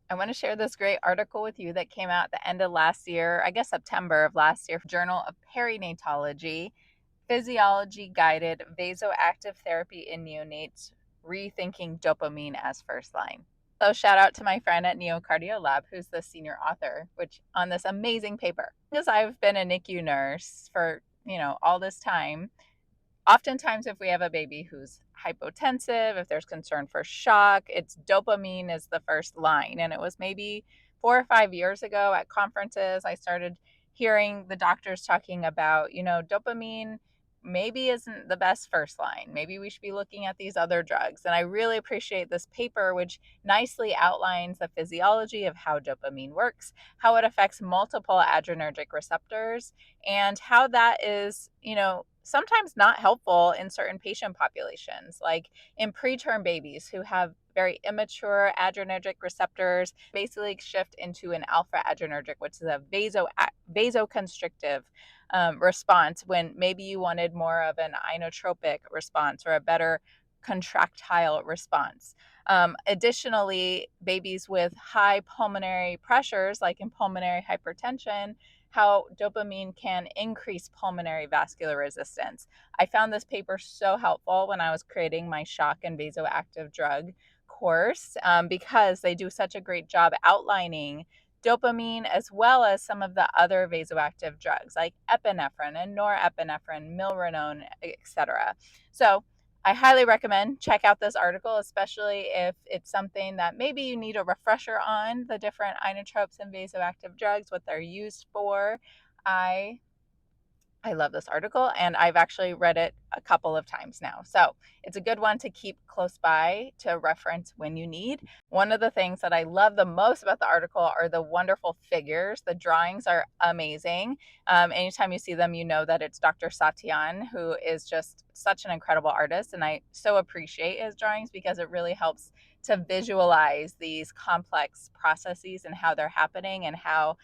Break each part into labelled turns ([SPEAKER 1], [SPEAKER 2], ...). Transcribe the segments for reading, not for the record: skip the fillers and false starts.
[SPEAKER 1] I want to share this great article with you that came out at the end of last year, I guess September of last year, Journal of Perinatology, Physiology Guided Vasoactive Therapy in Neonates, Rethinking Dopamine as First Line. So shout out to my friend at Neocardio Lab, who's the senior author, which on this amazing paper. Because I've been a NICU nurse for, all this time, oftentimes if we have a baby who's hypotensive, if there's concern for shock, it's dopamine is the first line. And it was maybe 4 or 5 years ago at conferences I started hearing the doctors talking about, dopamine maybe isn't the best first line. Maybe we should be looking at these other drugs. And I really appreciate this paper, which nicely outlines the physiology of how dopamine works, how it affects multiple adrenergic receptors, and how that is, sometimes not helpful in certain patient populations, like in preterm babies who have very immature adrenergic receptors, basically shift into an alpha adrenergic, which is a vasoconstrictive response, when maybe you wanted more of an inotropic response or a better contractile response. Additionally, babies with high pulmonary pressures, like in pulmonary hypertension, how dopamine can increase pulmonary vascular resistance. I found this paper so helpful when I was creating my shock and vasoactive drug course, because they do such a great job outlining dopamine as well as some of the other vasoactive drugs like epinephrine and norepinephrine, milrinone, etc. So I highly recommend check out this article, especially if it's something that maybe you need a refresher on the different inotropes and vasoactive drugs, what they're used for. I I love this article and I've actually read it a couple of times now. So it's a good one to keep close by to reference when you need. One of the things that I love the most about the article are the wonderful figures. The drawings are amazing. Anytime you see them, you know that it's Dr. Satyan, who is just such an incredible artist. And I so appreciate his drawings because it really helps to visualize these complex processes and how they're happening and how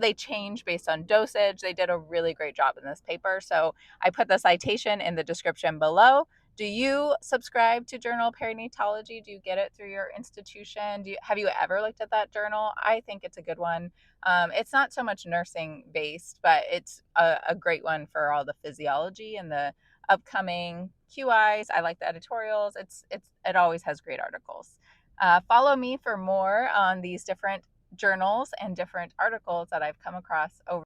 [SPEAKER 1] they change based on dosage. They did a really great job in this paper. So I put the citation in the description below. Do you subscribe to Journal of Perinatology? Do you get it through your institution? Have you ever looked at that journal? I think it's a good one. It's not so much nursing based, but it's a great one for all the physiology and the upcoming QIs. I like the editorials. It always has great articles. Follow me for more on these different journals and different articles that I've come across over